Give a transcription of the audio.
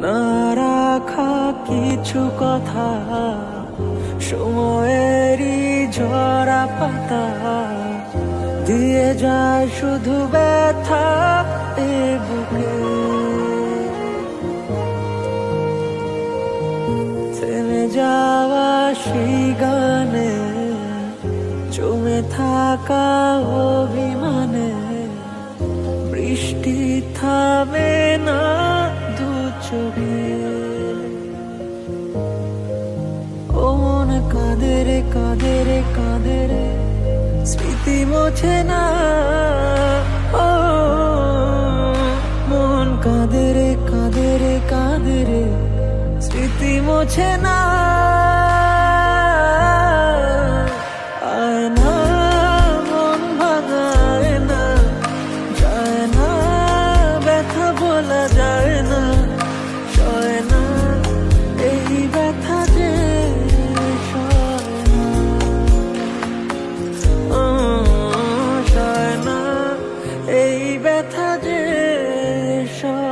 না রাখা কিছু কথা, সময়েরই ঝরা পাতা দিয়ে যায় শুধু ব্যথা এ বুকে। থেমে যাওয়া সেই গানে, জমে থাকা অভিমানে, বৃষ্টি থামে না দু চোখে। ও মন কাঁদে রে কাঁদে রে কাঁদে রে, স্মৃতি মোছে না। ও মন কাঁদে রে কাঁদে রে কাঁদে রে, স্মৃতি মোছে না।